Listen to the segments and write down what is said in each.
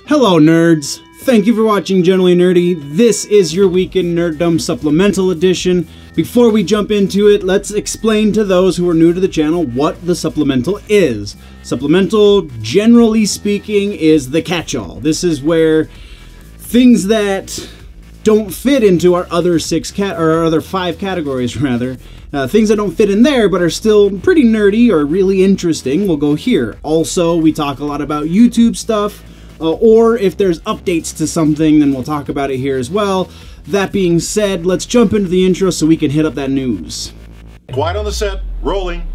Hello nerds! Thank you for watching Generally Nerdy. This is your Week in Nerdom Supplemental Edition. Before we jump into it, let's explain to those who are new to the channel what the Supplemental is. Supplemental, generally speaking, is the catch-all. This is where things that don't fit into our other five categories, rather. Things that don't fit in there but are still pretty nerdy or really interesting will go here. Also, we talk a lot about YouTube stuff, or if there's updates to something, then we'll talk about it here as well. That being said, let's jump into the intro so we can hit up that news. Quiet on the set, rolling.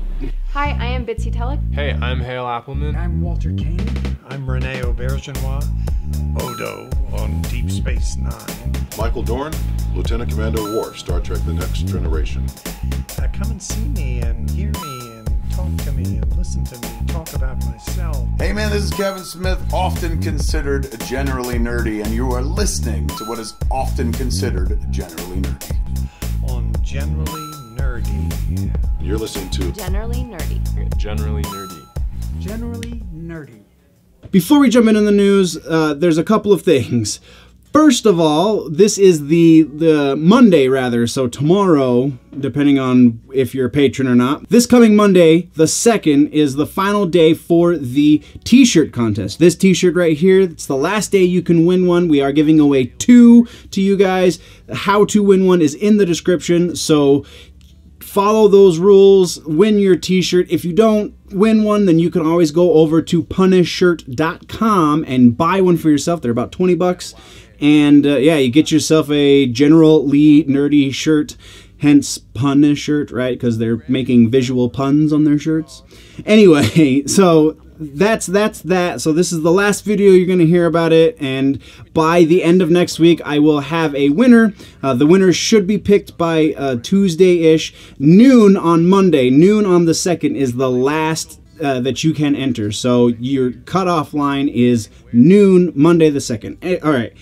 Hi, I am Bitsy Telek. Hey, I'm Hale Appleman. I'm Walter Kane. I'm Rene Aubergenois. Odo on Deep Space Nine. Michael Dorn, Lieutenant Commander Worf, Star Trek The Next Generation. Come and see me and hear me and talk to me and listen to me talk about myself. Hey man, this is Kevin Smith, often considered generally nerdy, and you are listening to what is often considered generally nerdy. On Generally Nerdy. You're listening to Generally Nerdy. Generally Nerdy. Generally Nerdy. Before we jump into the news, there's a couple of things. First of all, this is the Monday, rather, so tomorrow, depending on if you're a patron or not. This coming Monday, the 2nd, is the final day for the t-shirt contest. This t-shirt right here, it's the last day you can win one. We are giving away 2 to you guys. How to win one is in the description, so follow those rules, win your t-shirt. If you don't win one, then you can always go over to punishshirt.com and buy one for yourself. They're about 20 bucks. And yeah, you get yourself a Generally Nerdy shirt, hence punish shirt, right? Because they're making visual puns on their shirts. Anyway, so that's that. So this is the last video you're going to hear about it, and by the end of next week I will have a winner. The winner should be picked by Tuesday-ish. Noon on Monday, noon on the 2nd is the last that you can enter. So your cutoff line is noon Monday the 2nd. All right.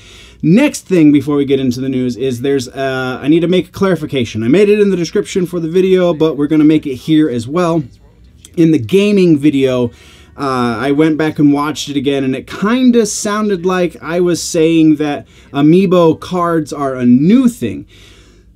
Next thing before we get into the news is there's I need to make a clarification. I made it in the description for the video, but we're going to make it here as well. In the gaming video, I went back and watched it again, and it kind of sounded like I was saying that amiibo cards are a new thing.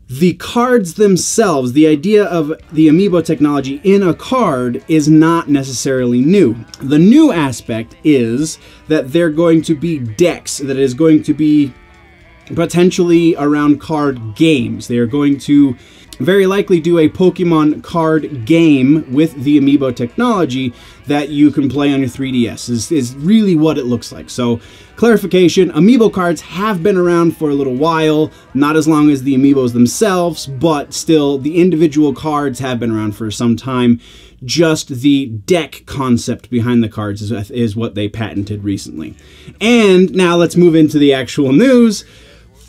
The cards themselves, the idea of the amiibo technology in a card is not necessarily new. The new aspect is that they're going to be decks that is going to be potentially around card games. They are going to very likely do a Pokemon card game with the amiibo technology that you can play on your 3DS is really what it looks like. So clarification, amiibo cards have been around for a little while, not as long as the amiibos themselves, but still the individual cards have been around for some time. Just the deck concept behind the cards is what they patented recently. And now let's move into the actual news.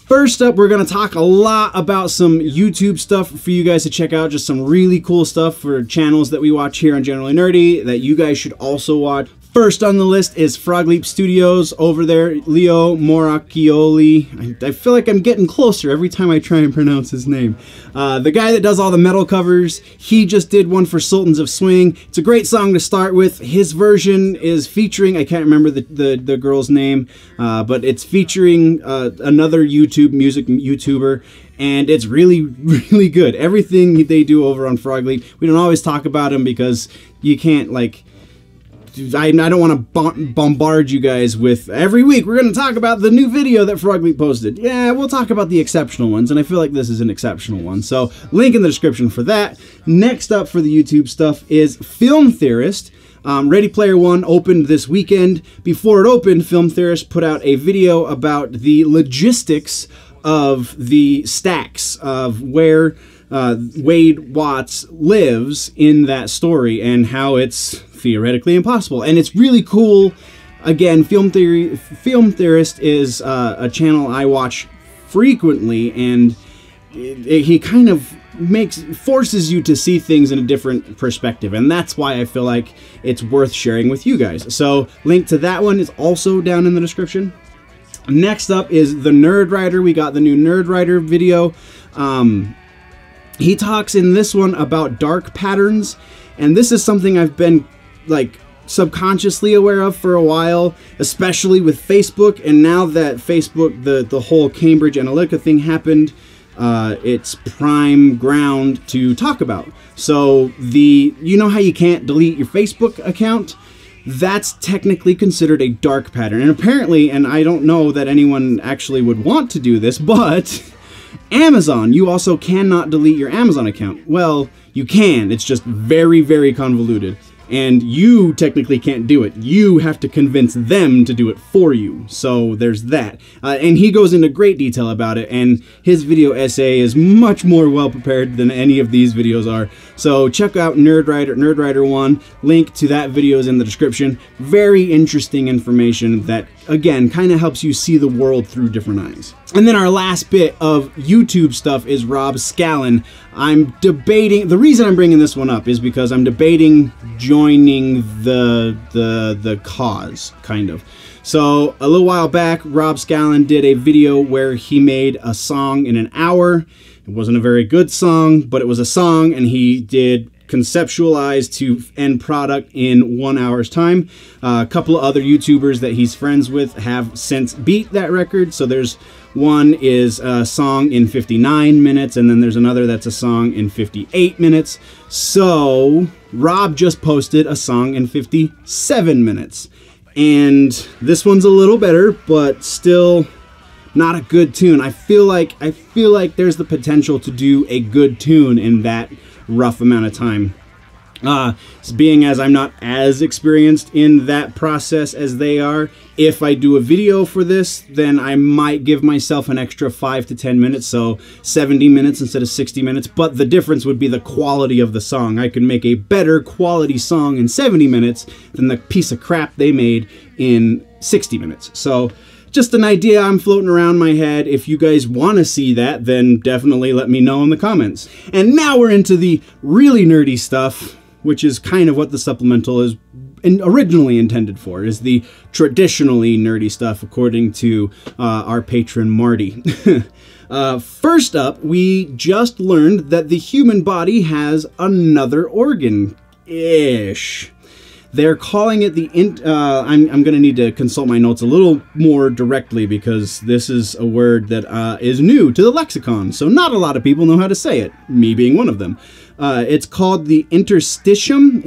First up, we're going to talk a lot about some YouTube stuff for you guys to check out. Just some really cool stuff for channels that we watch here on Generally Nerdy that you guys should also watch. First on the list is Frog Leap Studios over there, Leo Moracchioli. I feel like I'm getting closer every time I try and pronounce his name. The guy that does all the metal covers, he just did one for Sultans of Swing. It's a great song to start with. His version is featuring, I can't remember the girl's name, but it's featuring another music YouTuber. And it's really, really good. Everything they do over on Frog Leap, we don't always talk about them because you can't, like, I don't want to bombard you guys with every week we're going to talk about the new video that Frog Leap posted. Yeah, we'll talk about the exceptional ones, and I feel like this is an exceptional one. So, link in the description for that. Next up for the YouTube stuff is Film Theorist. Ready Player One opened this weekend. Before it opened, Film Theorist put out a video about the logistics of the stacks of where Wade Watts lives in that story and how it's theoretically impossible. And it's really cool. Again, Film Theorist is a channel I watch frequently, and he kind of forces you to see things in a different perspective, and that's why I feel like it's worth sharing with you guys. So link to that one is also down in the description. Next up is the Nerd Writer. We got the new Nerd Writer video. He talks in this one about dark patterns, and this is something I've been like subconsciously aware of for a while, especially with Facebook. And now that Facebook, the whole Cambridge Analytica thing happened, it's prime ground to talk about. So you know how you can't delete your Facebook account? That's technically considered a dark pattern. And apparently, and I don't know that anyone actually would want to do this, but Amazon, you also cannot delete your Amazon account. Well, you can. It's just very, very convoluted. And you technically can't do it. You have to convince them to do it for you. So there's that. And he goes into great detail about it, and his video essay is much more well prepared than any of these videos are. So check out Nerdwriter 1. Link to that video is in the description. Very interesting information that, again, kind of helps you see the world through different eyes. And then our last bit of YouTube stuff is Rob Scallon. I'm debating, the reason I'm bringing this one up is because I'm debating joining the cause, kind of. So a little while back, Rob Scallon did a video where he made a song in an hour. It wasn't a very good song, but it was a song, and he did conceptualize to end product in 1 hour's time. A couple of other YouTubers that he's friends with have since beat that record. So there's one is a song in 59 minutes, and then there's another that's a song in 58 minutes. So Rob just posted a song in 57 minutes. And this one's a little better, but still not a good tune. I feel like there's the potential to do a good tune in that rough amount of time. Being as I'm not as experienced in that process as they are, if I do a video for this, then I might give myself an extra 5 to 10 minutes, so 70 minutes instead of 60 minutes, but the difference would be the quality of the song. I can make a better quality song in 70 minutes than the piece of crap they made in 60 minutes. So just an idea I'm floating around my head. If you guys want to see that, then definitely let me know in the comments. And now we're into the really nerdy stuff, which is kind of what the supplemental is originally intended for, is the traditionally nerdy stuff, according to our patron Marty. First up, we just learned that the human body has another organ-ish. They're calling it the, I'm going to need to consult my notes a little more directly because this is a word that is new to the lexicon, so not a lot of people know how to say it, me being one of them. It's called the interstitium.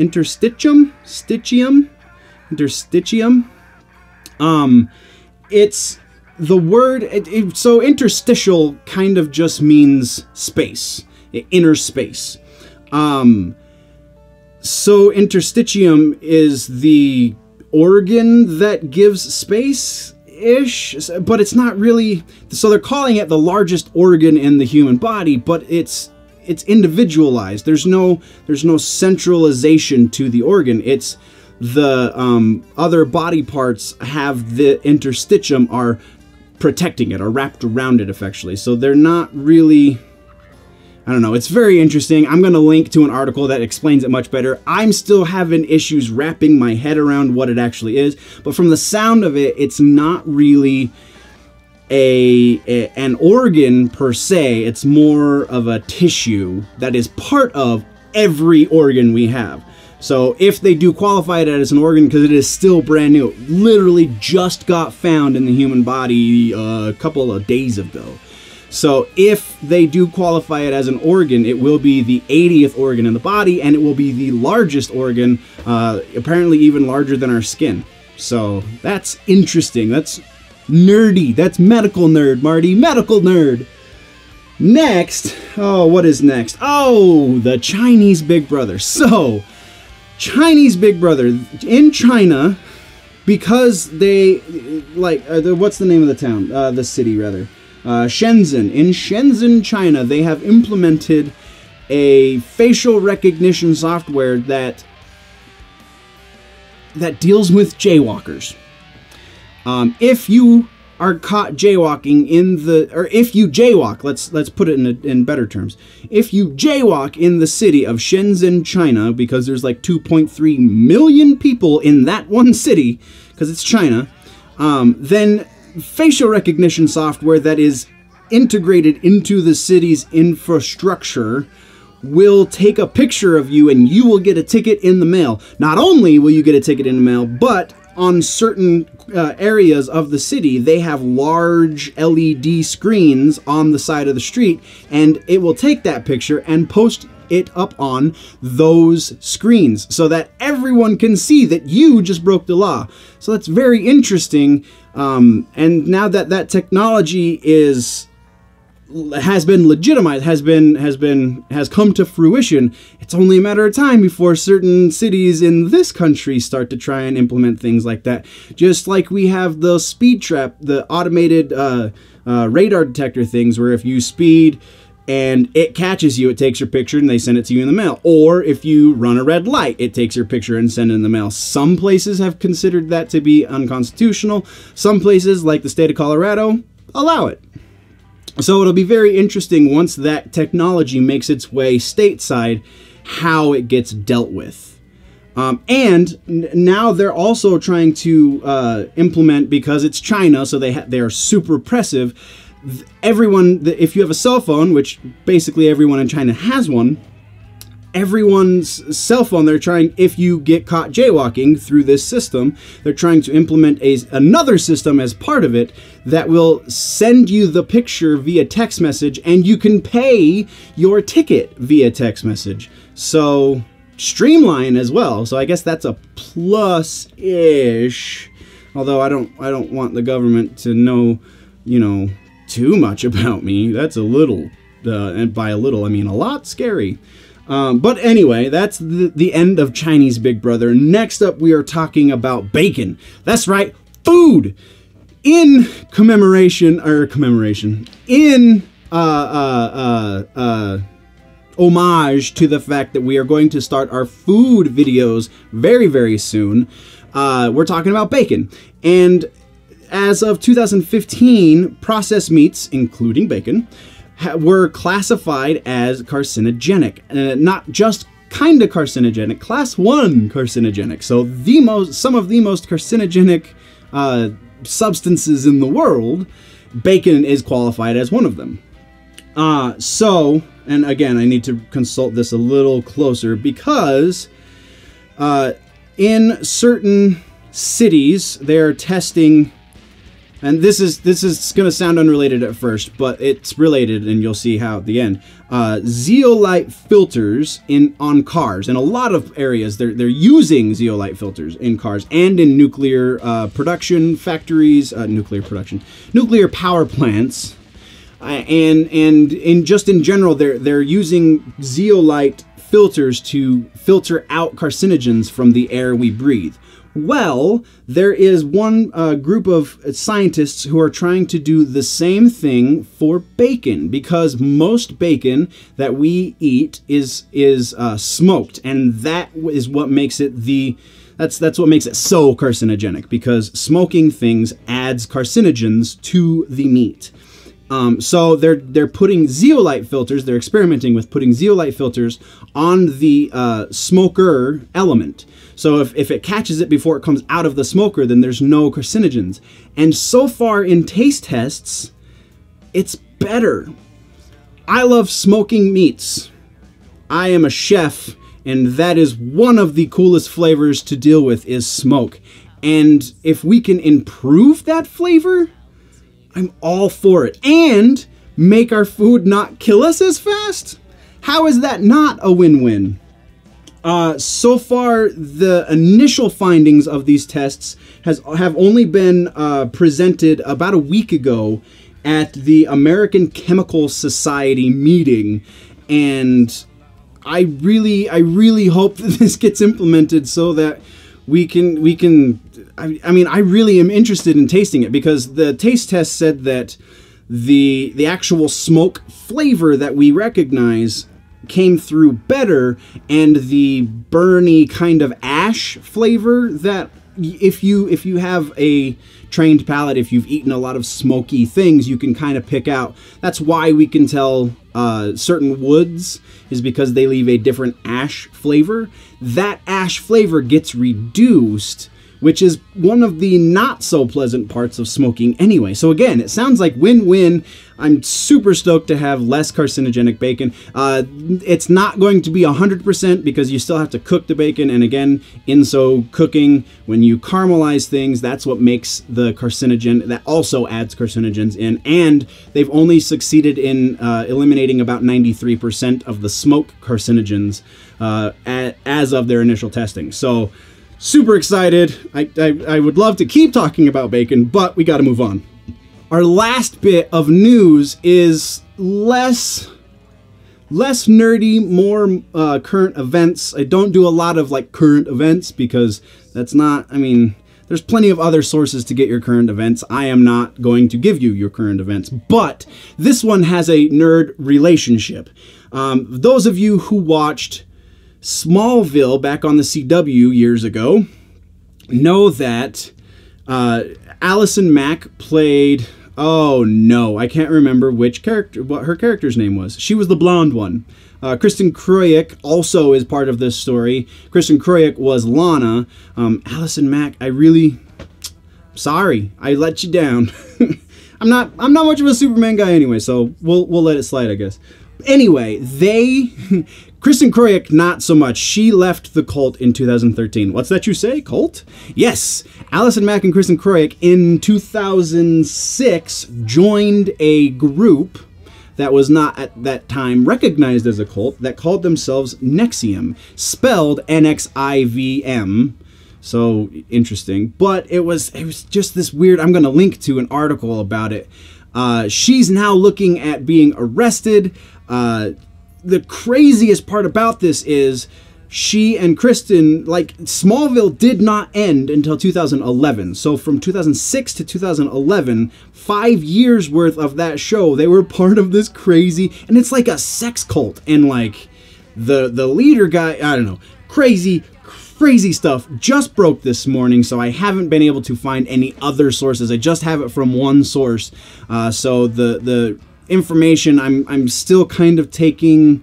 It's the word, so interstitial kind of just means space, inner space. So interstitium is the organ that gives space-ish, but it's not really, so they're calling it the largest organ in the human body, but it's individualized. There's no centralization to the organ. It's the other body parts have the interstitium are protecting it, are wrapped around it effectively. So they're not really, I don't know, it's very interesting. I'm going to link to an article that explains it much better. I'm still having issues wrapping my head around what it actually is, but from the sound of it, it's not really an organ per se. It's more of a tissue that is part of every organ we have. So if they do qualify it as an organ, because it is still brand new, it literally just got found in the human body a couple of days ago. So if they do qualify it as an organ, it will be the 80th organ in the body, and it will be the largest organ, apparently even larger than our skin. So that's interesting. That's nerdy. That's medical nerd, Marty. Medical nerd. Next, oh, what is next? Oh, the Chinese Big Brother. So, Chinese Big Brother in China, because they, like, what's the name of the town? The city, rather. Shenzhen. In Shenzhen, China, they have implemented a facial recognition software that deals with jaywalkers. If you are caught jaywalking if you jaywalk, let's put it in better terms. If you jaywalk in the city of Shenzhen, China, because there's like 2.3 million people in that one city, because it's China, then facial recognition software that is integrated into the city's infrastructure will take a picture of you and you will get a ticket in the mail. Not only will you get a ticket in the mail, but on certain areas of the city, they have large LED screens on the side of the street, and it will take that picture and post it up on those screens so that everyone can see that you just broke the law. So that's very interesting. And now that that technology has been legitimized, has come to fruition, it's only a matter of time before certain cities in this country start to try and implement things like that. Just like we have the speed trap, the automated radar detector things, where if you speed and it catches you, it takes your picture and they send it to you in the mail. Or if you run a red light, it takes your picture and send it in the mail. Some places have considered that to be unconstitutional. Some places, like the state of Colorado, allow it. So it'll be very interesting once that technology makes its way stateside, how it gets dealt with. And now they're also trying to implement, because it's China, so they are super oppressive. Everyone, if you have a cell phone, which basically everyone in China has one, everyone's cell phone, they're trying, if you get caught jaywalking through this system, they're trying to implement another system as part of it that will send you the picture via text message, and you can pay your ticket via text message. So streamline as well. So I guess that's a plus-ish. Although I don't want the government to know, too much about me. That's a little, and by a little I mean a lot, scary. But anyway, that's the end of Chinese Big Brother. Next up, we are talking about bacon. That's right, food. In homage to the fact that we are going to start our food videos very, very soon, we're talking about bacon. And as of 2015, processed meats, including bacon, were classified as carcinogenic. Not just kind of carcinogenic, class 1 carcinogenic. So some of the most carcinogenic substances in the world, bacon is qualified as one of them. And again, I need to consult this a little closer, because in certain cities, they're testing. And this is going to sound unrelated at first, but it's related, and you'll see how at the end. Zeolite filters on cars. In a lot of areas, they're using zeolite filters in cars and in nuclear production factories, nuclear power plants, and in general, they're using zeolite filters to filter out carcinogens from the air we breathe. Well, there is one group of scientists who are trying to do the same thing for bacon, because most bacon that we eat is smoked, and that is what makes it that's what makes it so carcinogenic, because smoking things adds carcinogens to the meat. So they're putting zeolite filters. They're experimenting with putting zeolite filters on the smoker element. So if it catches it before it comes out of the smoker, then there's no carcinogens. And so far in taste tests, it's better. I love smoking meats. I am a chef, and that is one of the coolest flavors to deal with, is smoke. And if we can improve that flavor, I'm all for it. And make our food not kill us as fast? How is that not a win-win? So far, the initial findings of these tests have only been presented about a week ago at the American Chemical Society meeting, and I really hope that this gets implemented so that we can. I mean, I really am interested in tasting it, because the taste test said that the actual smoke flavor that we recognize came through better, and the burny kind of ash flavor that if you have a trained palate, if you've eaten a lot of smoky things, you can kind of pick out. That's why we can tell certain woods, is because they leave a different ash flavor. That ash flavor gets reduced which is one of the not so pleasant parts of smoking anyway. So again, it sounds like win-win. I'm super stoked to have less carcinogenic bacon. It's not going to be 100% because you still have to cook the bacon, and again, in so cooking, when you caramelize things, that's what makes the carcinogen, that also adds carcinogens in, and they've only succeeded in eliminating about 93% of the smoke carcinogens as of their initial testing. So super excited. I would love to keep talking about bacon, but we got to move on. Our last bit of news is less nerdy, more current events. I don't do a lot of like current events because that's not, I mean, there's plenty of other sources to get your current events. I am not going to give you your current events, but this one has a nerd relationship. Those of you who watched Smallville back on the CW years ago know that Allison Mack played, oh no, I can't remember which character, what her character's name was. She was the blonde one. Kristen Kroyek also is part of this story. Kristen Kroyek was Lana. Allison Mack, sorry, I let you down. I'm not much of a Superman guy anyway, so we'll let it slide, I guess. Anyway, Kristen Kroyek, not so much. She left the cult in 2013. What's that you say? Cult? Yes. Allison Mack and Kristen Kroyek in 2006 joined a group that was not at that time recognized as a cult that called themselves NXIVM, spelled NXIVM. So interesting. But it was just this weird, I'm going to link to an article about it. She's now looking at being arrested. The craziest part about this is she and Kristen, like, Smallville did not end until 2011. So from 2006 to 2011, 5 years worth of that show, they were part of this crazy, and it's like a sex cult. And like the leader guy, I don't know, crazy stuff just broke this morning, so I haven't been able to find any other sources. I just have it from one source. So the information I'm still kind of taking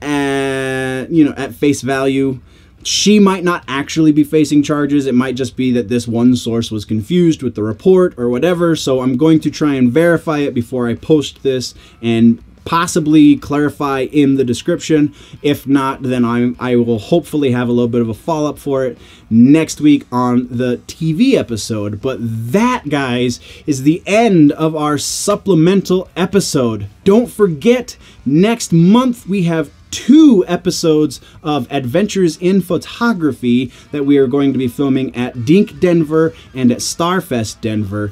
at face value. She might not actually be facing charges. It might just be that this one source was confused with the report or whatever. So I'm going to try and verify it before I post this and possibly clarify in the description. If not, then I will hopefully have a little bit of a follow-up for it next week on the TV episode. But that, guys, is the end of our supplemental episode. Don't forget, next month we have 2 episodes of Adventures in Photography that we are going to be filming at Dink Denver and at Starfest Denver.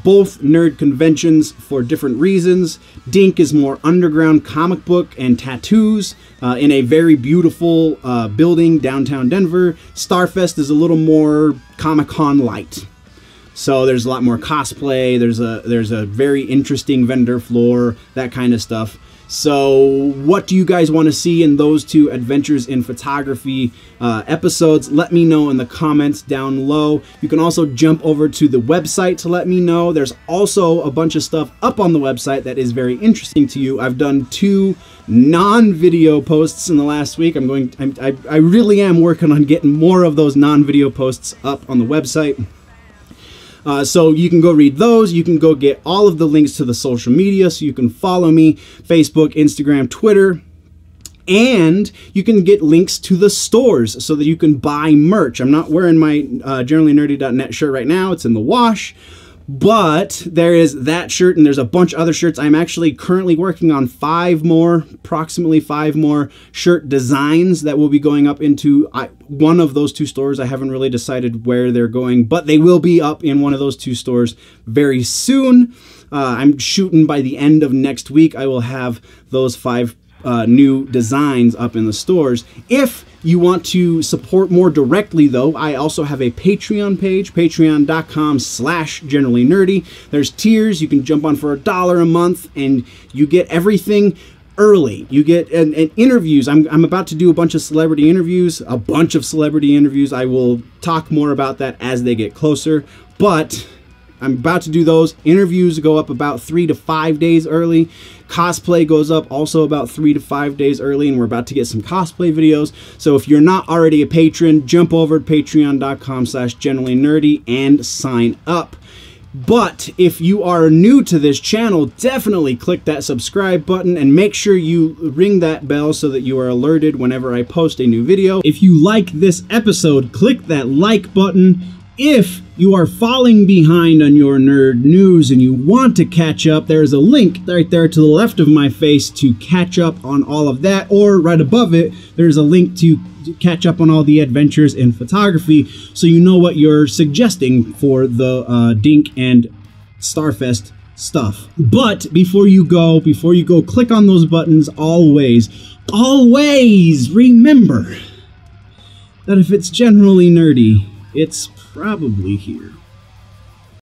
Both nerd conventions for different reasons. Dink is more underground comic book and tattoos in a very beautiful building downtown Denver. Starfest is a little more Comic-Con light. So there's a lot more cosplay, there's a very interesting vendor floor, that kind of stuff. So what do you guys want to see in those 2 Adventures in Photography episodes? Let me know in the comments down below. You can also jump over to the website to let me know. There's also a bunch of stuff up on the website that is very interesting to you. I've done 2 non-video posts in the last week. I really am working on getting more of those non-video posts up on the website. So you can go read those. You can go get all of the links to the social media so you can follow me, Facebook, Instagram, Twitter, and you can get links to the stores so that you can buy merch. I'm not wearing my generallynerdy.net shirt right now. It's in the wash. But there is that shirt, and there's a bunch of other shirts. I'm actually currently working on approximately 5 more shirt designs that will be going up into one of those 2 stores. I haven't really decided where they're going, but they will be up in one of those 2 stores very soon. I'm shooting by the end of next week. I will have those 5 new designs up in the stores. If you want to support more directly, though, I also have a Patreon page, patreon.com/generallynerdy. There's tiers. You can jump on for $1 a month, and you get everything early. You get and interviews. I'm about to do a bunch of celebrity interviews. I will talk more about that as they get closer. But I'm about to do those. Interviews go up about 3 to 5 days early. Cosplay goes up also about 3 to 5 days early, and we're about to get some cosplay videos. So if you're not already a patron, jump over to patreon.com/generallynerdy and sign up. But if you are new to this channel, definitely click that subscribe button and make sure you ring that bell so that you are alerted whenever I post a new video. If you like this episode, click that like button. If you are falling behind on your nerd news and you want to catch up, there's a link right there to the left of my face to catch up on all of that, or right above it, there's a link to catch up on all the adventures in photography, so you know what you're suggesting for the Dink and Starfest stuff. But before you go, click on those buttons. Always remember that if it's generally nerdy, it's probably here.